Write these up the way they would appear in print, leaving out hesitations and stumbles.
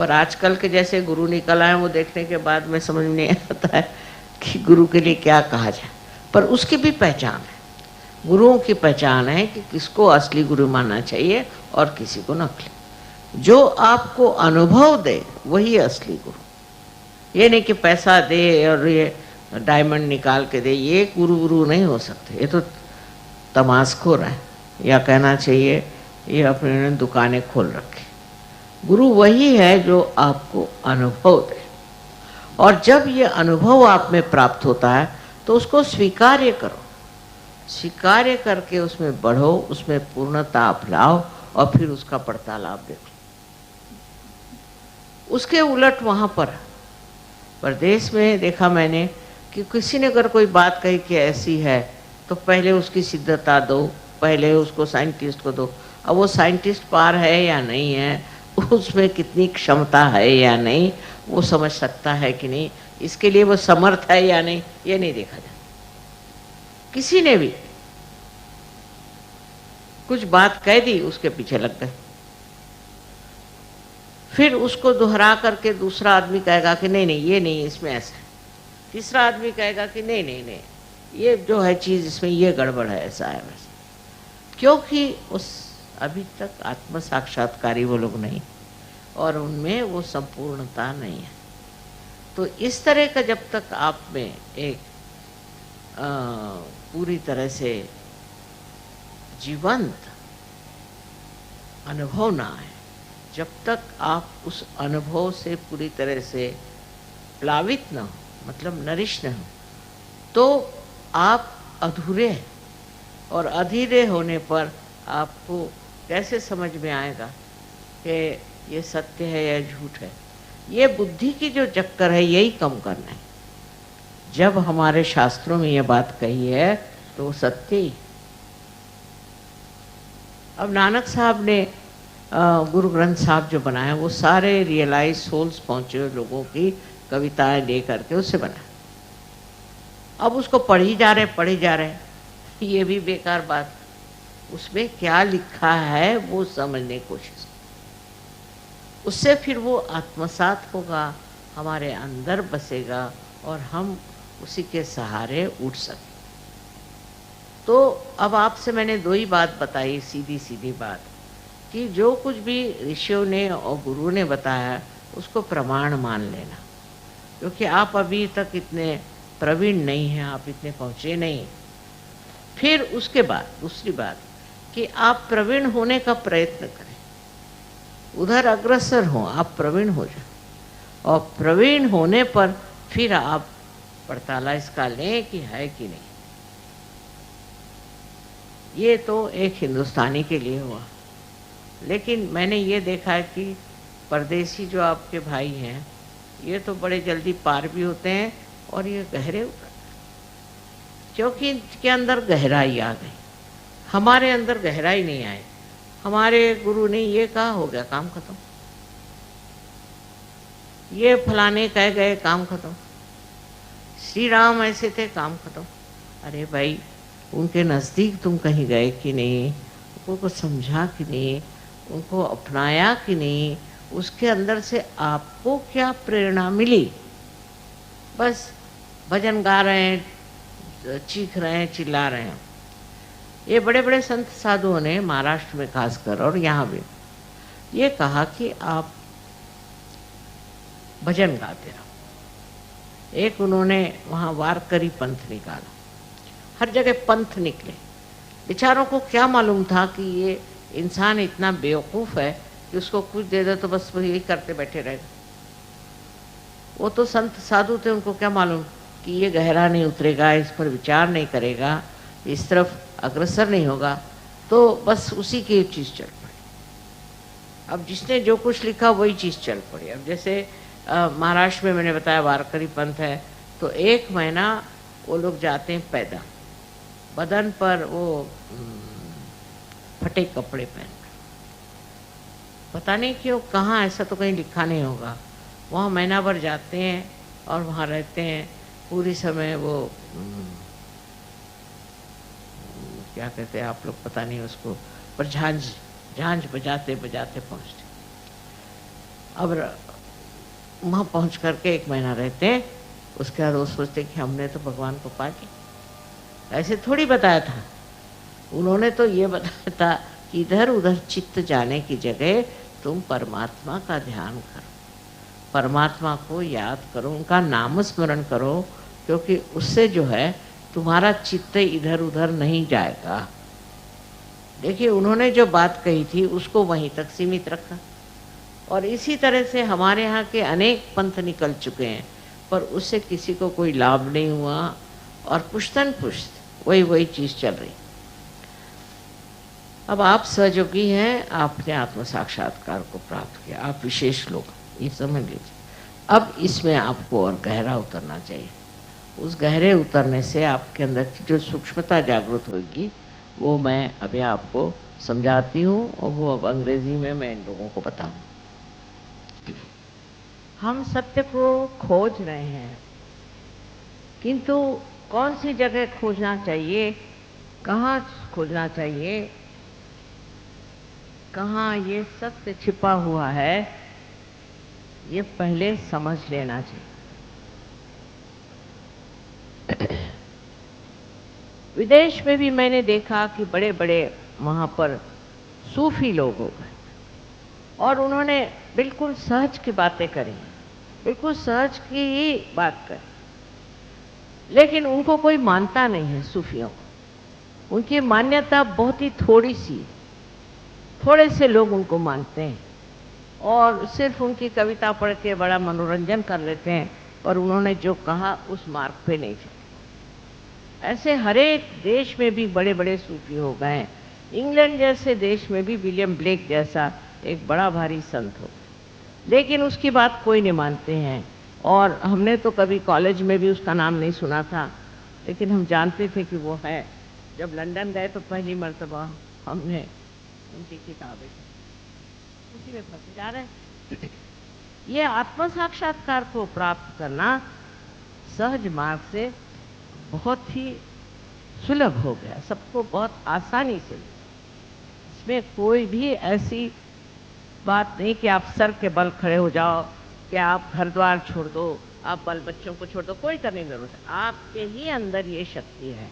पर आजकल के जैसे गुरु निकल आए वो देखने के बाद में समझ में नहीं आता है कि गुरु के लिए क्या कहा जाए। पर उसकी भी पहचान है, गुरुओं की पहचान है कि किसको असली गुरु मानना चाहिए और किसी को नकली। जो आपको अनुभव दे वही असली गुरु। ये नहीं कि पैसा दे और ये डायमंड निकाल के दे, ये गुरु नहीं हो सकते। ये तो तमाशखोर है, या कहना चाहिए ये अपने दुकानें खोल रखी। गुरु वही है जो आपको अनुभव दे, और जब ये अनुभव आप में प्राप्त होता है तो उसको स्वीकार्य करो, स्वीकार्य करके उसमें बढ़ो, उसमें पूर्णता आप लाओ और फिर उसका बढ़ता लाभ देखो। उसके उलट वहाँ पर प्रदेश में देखा मैंने कि किसी ने अगर कोई बात कही कि ऐसी है तो पहले उसकी सिद्धता दो, पहले उसको साइंटिस्ट को दो। अब वो साइंटिस्ट पार है या नहीं है, उसमें कितनी क्षमता है या नहीं, वो समझ सकता है कि नहीं, इसके लिए वो समर्थ है या नहीं, ये नहीं देखा जाता। किसी ने भी कुछ बात कह दी उसके पीछे लग गए, फिर उसको दोहरा करके दूसरा आदमी कहेगा कि नहीं नहीं ये नहीं, इसमें ऐसा है। तीसरा आदमी कहेगा कि नहीं नहीं नहीं ये जो है चीज़ इसमें ये गड़बड़ है, ऐसा है वैसा। क्योंकि उस अभी तक आत्म साक्षात्कारी वो लोग नहीं, और उनमें वो संपूर्णता नहीं है। तो इस तरह का जब तक आप में एक पूरी तरह से जीवंत अनुभव ना आए, जब तक आप उस अनुभव से पूरी तरह से प्लावित ना हो, मतलब नरिश न हो, तो आप अधूरे हैं। और अधूरे होने पर आपको कैसे समझ में आएगा कि ये सत्य है या झूठ है। ये बुद्धि की जो चक्कर है यही कम करना है। जब हमारे शास्त्रों में ये बात कही है तो वो सत्य ही। अब नानक साहब ने गुरु ग्रंथ साहब जो बनाया वो सारे रियलाइज सोल्स पहुँचे हुए लोगों की कविताएं ले करके उससे बना। अब उसको पढ़ी जा रहे ये भी बेकार बात। उसमें क्या लिखा है वो समझने की कोशिश, उससे फिर वो आत्मसात होगा, हमारे अंदर बसेगा और हम उसी के सहारे उठ सकें। तो अब आपसे मैंने दो ही बात बताई, सीधी सीधी बात, कि जो कुछ भी ऋषियों ने और गुरु ने बताया उसको प्रमाण मान लेना, क्योंकि आप अभी तक इतने प्रवीण नहीं हैं, आप इतने पहुँचे नहीं। फिर उसके बाद दूसरी बात कि आप प्रवीण होने का प्रयत्न करें, उधर अग्रसर हो, आप प्रवीण हो जाए, और प्रवीण होने पर फिर आप पड़ताला इसका लें कि है कि नहीं। ये तो एक हिंदुस्तानी के लिए हुआ, लेकिन मैंने ये देखा है कि परदेसी जो आपके भाई हैं ये तो बड़े जल्दी पार भी होते हैं और ये गहरे उतर, क्योंकि इनके अंदर गहराई आ गई, हमारे अंदर गहराई नहीं आई। हमारे गुरु ने ये कहा, हो गया काम खत्म, ये फलाने कह गए काम खत्म, श्री राम ऐसे थे काम खत्म। अरे भाई, उनके नज़दीक तुम कहीं गए कि नहीं, उनको समझा कि नहीं, उनको अपनाया कि नहीं, उसके अंदर से आपको क्या प्रेरणा मिली। बस भजन गा रहे हैं, चीख रहे हैं, चिल्ला रहे हैं। ये बड़े बड़े संत साधुओं ने महाराष्ट्र में खासकर और यहाँ भी ये कहा कि आप भजन गाते रहो। एक उन्होंने वहाँ वारकरी पंथ निकाला, हर जगह पंथ निकले। बेचारों को क्या मालूम था कि ये इंसान इतना बेवकूफ़ है कि उसको कुछ दे दे तो बस वो यही करते बैठे रहेगा। वो तो संत साधु थे, उनको क्या मालूम कि ये गहरा नहीं उतरेगा, इस पर विचार नहीं करेगा, इस तरफ अग्रसर नहीं होगा, तो बस उसी की चीज़ चल पड़ी। अब जिसने जो कुछ लिखा वही चीज़ चल पड़ी। अब जैसे महाराष्ट्र में मैंने बताया वारकरी पंथ है, तो 1 महीना वो लोग जाते हैं पैदल, बदन पर वो फटे कपड़े पहनकर। पता नहीं क्यों, कहाँ, ऐसा तो कहीं लिखा नहीं होगा। वहाँ महीना भर जाते हैं और वहाँ रहते हैं पूरी समय। वो क्या कहते हैं आप लोग, पता नहीं उसको, पर झांझ बजाते बजाते पहुँचते। अब वहाँ पहुँच कर के 1 महीना रहते हैं, उसके बाद वो सोचते कि हमने तो भगवान को पा लिया। ऐसे थोड़ी बताया था, उन्होंने तो ये बताया था कि इधर-उधर चित्त जाने की जगह तुम परमात्मा का ध्यान करो, परमात्मा को याद करो, उनका नाम स्मरण करो, क्योंकि उससे जो है तुम्हारा चित्त इधर-उधर नहीं जाएगा। देखिए उन्होंने जो बात कही थी उसको वहीं तक सीमित रखा और इसी तरह से हमारे यहाँ के अनेक पंथ निकल चुके हैं, पर उससे किसी को कोई लाभ नहीं हुआ और पुश्तन-पुश्त वही चीज़ चल रही। अब आप सहयोगी हैं, आपने आत्म साक्षात्कार को प्राप्त किया, आप विशेष लोग, ये समझ लीजिए। अब इसमें आपको और गहरा उतरना चाहिए। उस गहरे उतरने से आपके अंदर की जो सूक्ष्मता जागृत होगी, वो मैं अभी आपको समझाती हूँ और वो अब अंग्रेजी में मैं इन लोगों को बताऊँ। हम सत्य को खोज रहे हैं, किंतु कौन सी जगह खोजना चाहिए, कहाँ खोजना चाहिए, कहाँ ये सत्य छिपा हुआ है, ये पहले समझ लेना चाहिए। विदेश में भी मैंने देखा कि बड़े बड़े वहाँ पर सूफी लोग हो गए और उन्होंने बिल्कुल सहज की बातें करी, बिल्कुल सहज की ही बात करी, लेकिन उनको कोई मानता नहीं है सूफियों को। उनकी मान्यता बहुत ही थोड़ी सी, थोड़े से लोग उनको मानते हैं और सिर्फ उनकी कविता पढ़ के बड़ा मनोरंजन कर लेते हैं, पर उन्होंने जो कहा उस मार्ग पे नहीं चले। ऐसे हर एक देश में भी बड़े बड़े सूफी हो गए हैं। इंग्लैंड जैसे देश में भी विलियम ब्लेक जैसा एक बड़ा भारी संत हो, लेकिन उसकी बात कोई नहीं मानते हैं और हमने तो कभी कॉलेज में भी उसका नाम नहीं सुना था, लेकिन हम जानते थे कि वो है। जब लंदन गए तो पहली मर्तबा हमने उनकी किताबें उसी में फंसे जा रहे हैं। ये आत्म साक्षात्कार को प्राप्त करना सहज मार्ग से बहुत ही सुलभ हो गया, सबको बहुत आसानी से। इसमें कोई भी ऐसी बात नहीं कि आप सर के बल खड़े हो जाओ, कि आप घर द्वार छोड़ दो, आप बाल बच्चों को छोड़ दो, कोई करने की जरूरत है। आपके ही अंदर ये शक्ति है,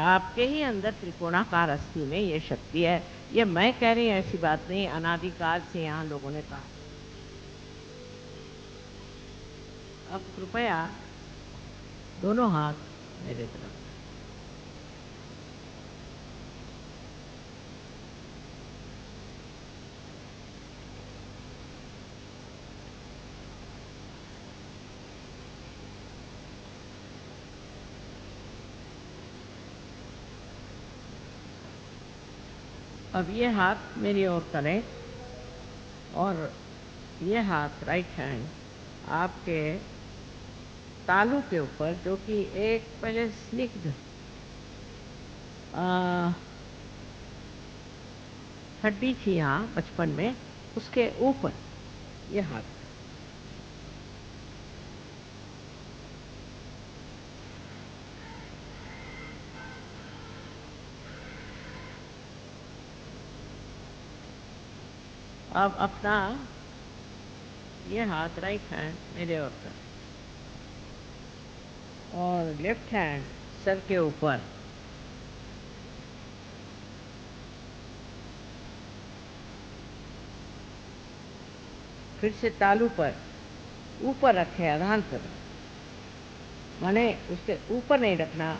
आपके ही अंदर त्रिकोणाकार अस्थि में ये शक्ति है। ये मैं कह रही हूँ, ऐसी बात नहीं, अनादिकाल से यहाँ लोगों ने कहा। अब कृपया दोनों हाथ मेरे तरफ, अब ये हाथ मेरी ओर करें और ये हाथ राइट हैंड आपके तालू के ऊपर, जो कि एक पहले स्निग्ध हड्डी थी यहाँ बचपन में, उसके ऊपर ये हाथ। अब अपना ये हाथ राइट हैंड मेरे ओर कर और लेफ्ट हैंड सर के ऊपर। फिर से तालू पर ऊपर रखें, आधान पर, माने उसके ऊपर नहीं रखना,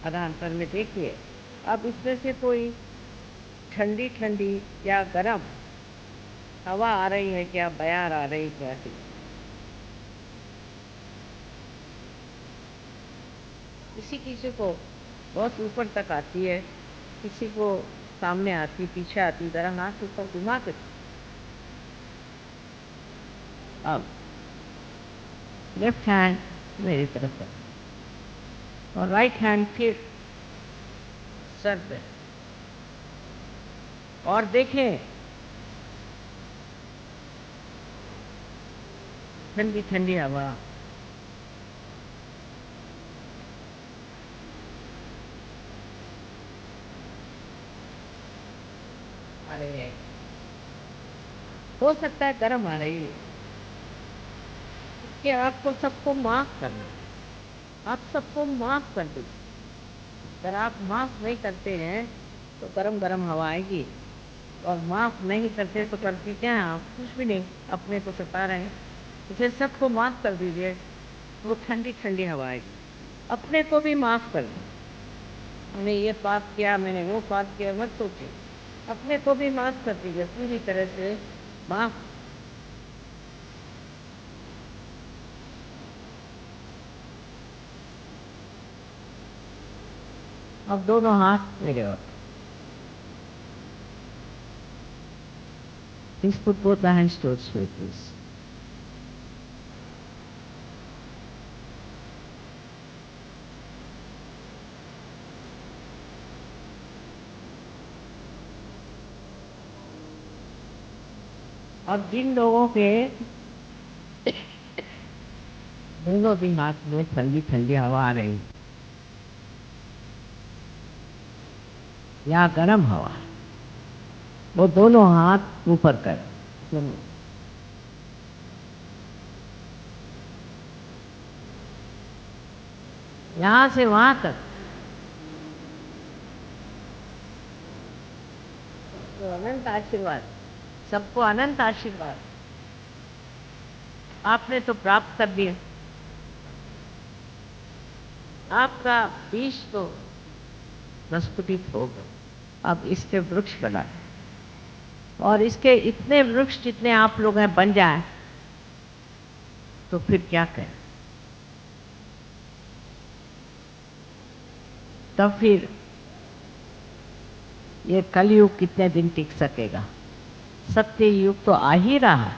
आधान पर में। देखिए अब इसमें से कोई ठंडी ठंडी या गर्म हवा आ रही है क्या, बयार आ रही क्या? किसी किसी को बहुत ऊपर तक आती है, किसी को सामने आती, पीछे आती, जरा हाथ ऊपर घुमा के। अब लेफ्ट हैंड मेरी तरफ है और राइट हैंड फिर सर पे, और देखें ठंडी ठंडी हवा। अरे हो सकता है गर्म आ रही है, कि आपको सबको माफ करना है। आप सबको माफ कर दीजिए। अगर आप माफ नहीं करते हैं तो गरम गरम हवा आएगी, और माफ नहीं करते तो करती क्या है आप? कुछ भी नहीं, अपने को सता रहे हैं। तो फिर सबको माफ कर दीजिए, वो ठंडी ठंडी हवा आएगी। अपने को भी माफ कर दीजिए। मैंने ये पाप किया, मैंने वो पाप किया, मत सोचिए। अपने को भी माफ कर दीजिए, पूरी तरह से माफ। अब दोनों हाथ मेरे और please put both the hands towards me, please. अब जिन लोगों के दोनों भी हाथ में ठंडी ठंडी हवा आ रही या गर्म हवा, वो दोनों हाथ ऊपर कर, यहां से वहां तक तो अनंत आशीर्वाद, सबको अनंत आशीर्वाद आपने तो प्राप्त कर दिया। आपका बीज तो प्रस्फुटित हो गया, अब इसके वृक्ष बना, और इसके इतने वृक्ष जितने आप लोग हैं बन जाए तो फिर क्या करें? तब फिर ये कलयुग कितने दिन टिक सकेगा? सत्य युग तो आ ही रहा है,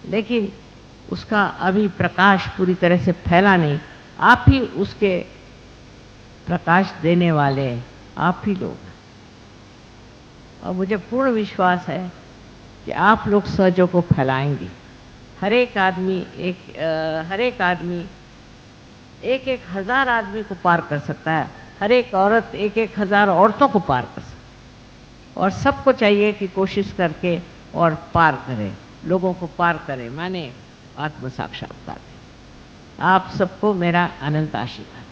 लेकिन उसका अभी प्रकाश पूरी तरह से फैला नहीं। आप ही उसके प्रकाश देने वाले, आप ही लोग हैं। और मुझे पूर्ण विश्वास है कि आप लोग सहजों को फैलाएंगे। हर एक आदमी एक एक हजार आदमी को पार कर सकता है। हर एक औरत एक एक हजार औरतों को पार कर सकती है। और सबको चाहिए कि कोशिश करके और पार करें, लोगों को पार करें, माने आत्म साक्षात्कार। आप सबको मेरा अनंत आशीर्वाद।